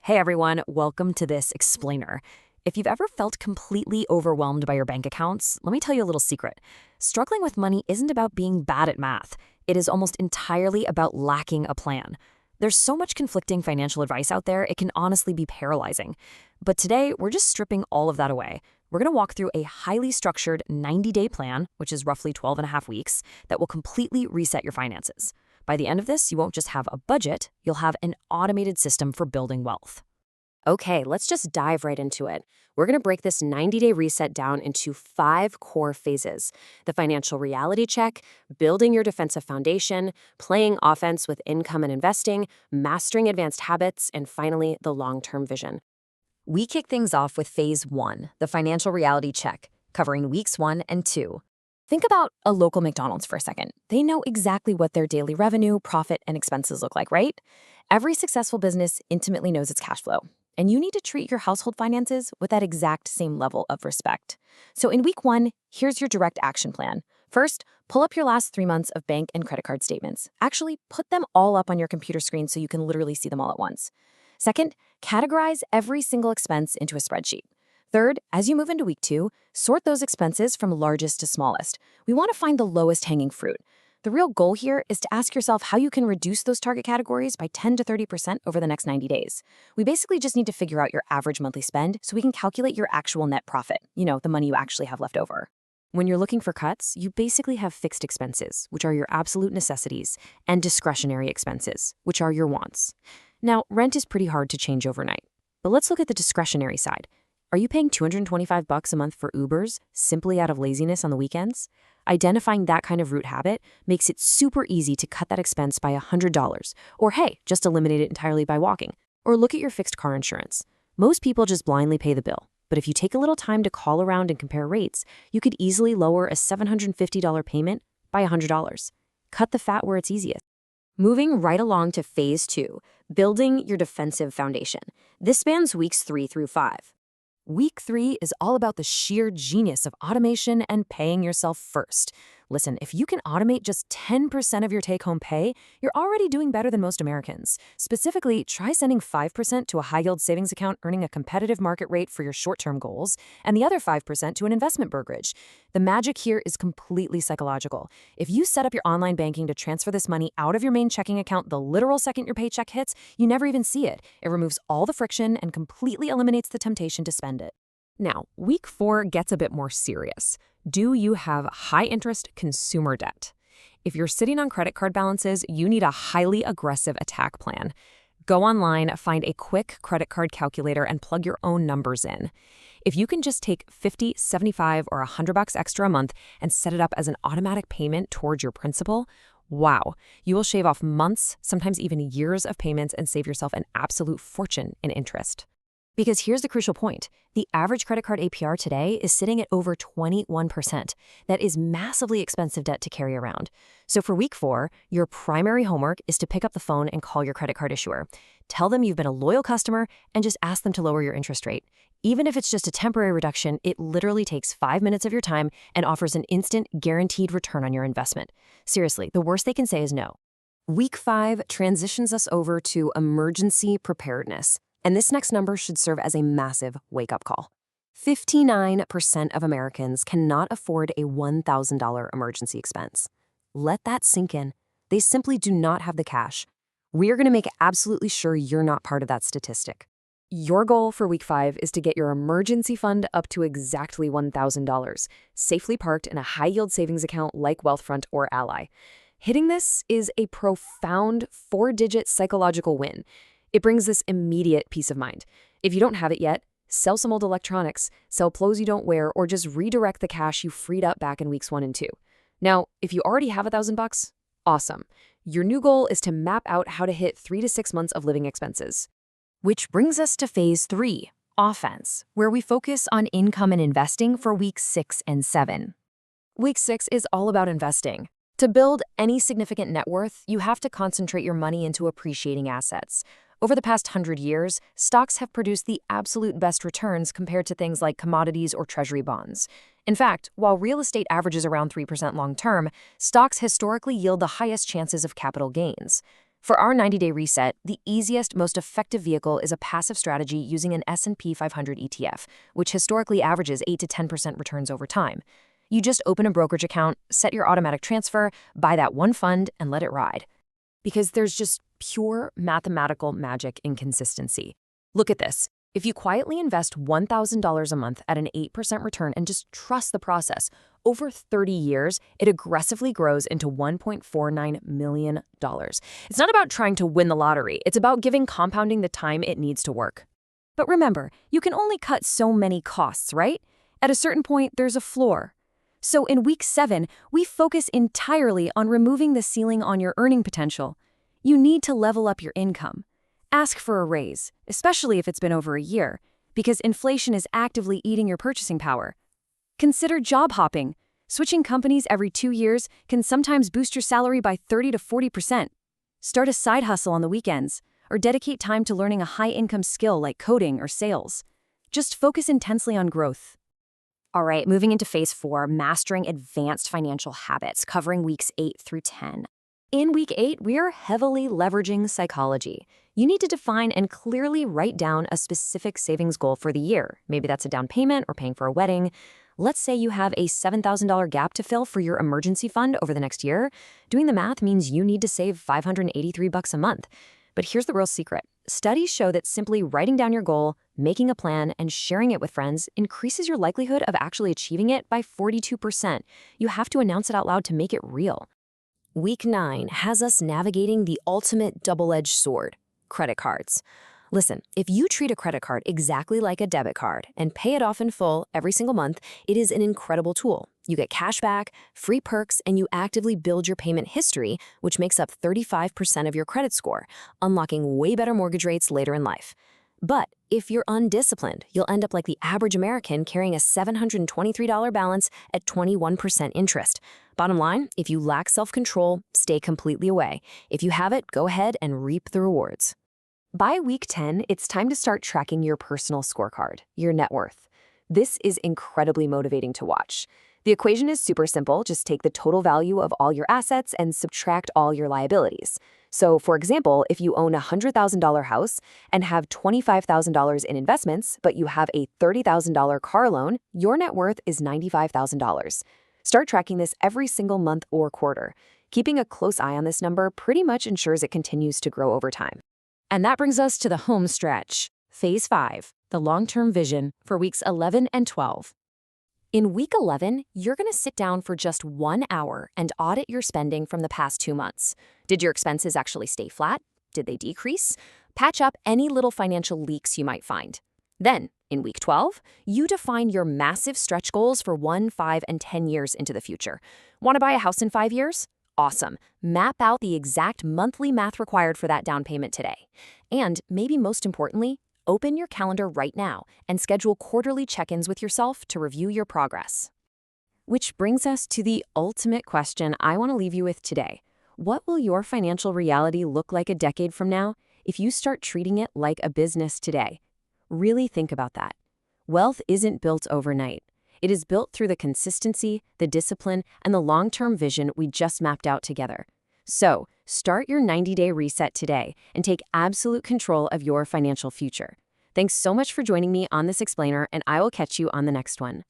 Hey everyone, welcome to this explainer. If you've ever felt completely overwhelmed by your bank accounts, let me tell you a little secret. Struggling with money isn't about being bad at math. It is almost entirely about lacking a plan. There's so much conflicting financial advice out there, it can honestly be paralyzing. But today, we're just stripping all of that away. We're going to walk through a highly structured 90-day plan, which is roughly 12 and a half weeks, that will completely reset your finances. By the end of this, you won't just have a budget, you'll have an automated system for building wealth. Okay, let's just dive right into it. We're going to break this 90-day reset down into 5 core phases: the financial reality check, building your defensive foundation, playing offense with income and investing, mastering advanced habits, and finally, the long-term vision. We kick things off with phase 1, the financial reality check, covering weeks 1 and 2. Think about a local McDonald's for a second. They know exactly what their daily revenue, profit, and expenses look like, right? Every successful business intimately knows its cash flow, and you need to treat your household finances with that exact same level of respect. So in week 1, here's your direct action plan. First, pull up your last 3 months of bank and credit card statements. Actually, put them all up on your computer screen so you can literally see them all at once. Second, categorize every single expense into a spreadsheet. Third, as you move into week 2, sort those expenses from largest to smallest. We want to find the lowest hanging fruit. The real goal here is to ask yourself how you can reduce those target categories by 10 to 30% over the next 90 days. We basically just need to figure out your average monthly spend so we can calculate your actual net profit, the money you actually have left over. When you're looking for cuts, you basically have fixed expenses, which are your absolute necessities, and discretionary expenses, which are your wants. Now, rent is pretty hard to change overnight, but let's look at the discretionary side. Are you paying $225 a month for Ubers simply out of laziness on the weekends? Identifying that kind of root habit makes it super easy to cut that expense by $100, or hey, just eliminate it entirely by walking. Or look at your fixed car insurance. Most people just blindly pay the bill, but if you take a little time to call around and compare rates, you could easily lower a $750 payment by $100. Cut the fat where it's easiest. Moving right along to phase 2, building your defensive foundation. This spans weeks 3 through 5. Week 3 is all about the sheer genius of automation and paying yourself first. Listen, if you can automate just 10% of your take-home pay, you're already doing better than most Americans. Specifically, try sending 5% to a high-yield savings account earning a competitive market rate for your short-term goals, and the other 5% to an investment brokerage. The magic here is completely psychological. If you set up your online banking to transfer this money out of your main checking account the literal second your paycheck hits, you never even see it. It removes all the friction and completely eliminates the temptation to spend it. Now, week 4 gets a bit more serious. Do you have high-interest consumer debt? If you're sitting on credit card balances, you need a highly aggressive attack plan. Go online, find a quick credit card calculator, and plug your own numbers in. If you can just take $50, $75, or $100 extra a month and set it up as an automatic payment towards your principal, wow, you will shave off months, sometimes even years of payments and save yourself an absolute fortune in interest. Because here's the crucial point. The average credit card APR today is sitting at over 21%. That is massively expensive debt to carry around. So for week 4, your primary homework is to pick up the phone and call your credit card issuer. Tell them you've been a loyal customer and just ask them to lower your interest rate. Even if it's just a temporary reduction, it literally takes 5 minutes of your time and offers an instant, guaranteed return on your investment. Seriously, the worst they can say is no. Week 5 transitions us over to emergency preparedness. And this next number should serve as a massive wake-up call. 59% of Americans cannot afford a $1,000 emergency expense. Let that sink in. They simply do not have the cash. We are going to make absolutely sure you're not part of that statistic. Your goal for week 5 is to get your emergency fund up to exactly $1,000, safely parked in a high-yield savings account like Wealthfront or Ally. Hitting this is a profound 4-digit psychological win. It brings this immediate peace of mind. If you don't have it yet, sell some old electronics, sell clothes you don't wear, or just redirect the cash you freed up back in weeks 1 and 2. Now, if you already have $1,000, awesome. Your new goal is to map out how to hit 3 to 6 months of living expenses. Which brings us to phase 3, offense, where we focus on income and investing for weeks 6 and 7. Week 6 is all about investing. To build any significant net worth, you have to concentrate your money into appreciating assets. Over the past 100 years, stocks have produced the absolute best returns compared to things like commodities or treasury bonds. In fact, while real estate averages around 3% long-term, stocks historically yield the highest chances of capital gains. For our 90-day reset, the easiest, most effective vehicle is a passive strategy using an S&P 500 ETF, which historically averages 8 to 10% returns over time. You just open a brokerage account, set your automatic transfer, buy that one fund, and let it ride. Because there's just pure mathematical magic in consistency. Look at this. If you quietly invest $1,000 a month at an 8% return and just trust the process, over 30 years, it aggressively grows into $1.49 million. It's not about trying to win the lottery. It's about giving compounding the time it needs to work. But remember, you can only cut so many costs, right? At a certain point, there's a floor. So in week 7, we focus entirely on removing the ceiling on your earning potential. You need to level up your income. Ask for a raise, especially if it's been over a year, because inflation is actively eating your purchasing power. Consider job hopping. Switching companies every 2 years can sometimes boost your salary by 30 to 40%. Start a side hustle on the weekends, or dedicate time to learning a high-income skill like coding or sales. Just focus intensely on growth. All right, moving into phase 4, mastering advanced financial habits, covering weeks 8 through 10. In week 8, we are heavily leveraging psychology. You need to define and clearly write down a specific savings goal for the year. Maybe that's a down payment or paying for a wedding. Let's say you have a $7,000 gap to fill for your emergency fund over the next year. Doing the math means you need to save $583 a month. But here's the real secret. Studies show that simply writing down your goal, making a plan, and sharing it with friends increases your likelihood of actually achieving it by 42%. You have to announce it out loud to make it real. Week 9 has us navigating the ultimate double-edged sword, credit cards. Listen, if you treat a credit card exactly like a debit card and pay it off in full every single month, it is an incredible tool. You get cash back, free perks, and you actively build your payment history, which makes up 35% of your credit score, unlocking way better mortgage rates later in life. But if you're undisciplined, you'll end up like the average American carrying a $723 balance at 21% interest. Bottom line, if you lack self-control, stay completely away. If you have it, go ahead and reap the rewards. By week 10, it's time to start tracking your personal scorecard, your net worth. This is incredibly motivating to watch. The equation is super simple. Just take the total value of all your assets and subtract all your liabilities. So, for example, if you own a $100,000 house and have $25,000 in investments, but you have a $30,000 car loan, your net worth is $95,000. Start tracking this every single month or quarter. Keeping a close eye on this number pretty much ensures it continues to grow over time. And that brings us to the home stretch. Phase 5, the long-term vision for weeks 11 and 12. In week 11, you're going to sit down for just 1 hour and audit your spending from the past 2 months. Did your expenses actually stay flat? Did they decrease? Patch up any little financial leaks you might find. Then, in week 12, you define your massive stretch goals for 1, 5, and 10 years into the future. Want to buy a house in 5 years? Awesome. Map out the exact monthly math required for that down payment today. And maybe most importantly, open your calendar right now and schedule quarterly check-ins with yourself to review your progress. Which brings us to the ultimate question I want to leave you with today. What will your financial reality look like a decade from now if you start treating it like a business today? Really think about that. Wealth isn't built overnight. It is built through the consistency, the discipline, and the long-term vision we just mapped out together. So, start your 90-day reset today and take absolute control of your financial future. Thanks so much for joining me on this explainer, and I will catch you on the next one.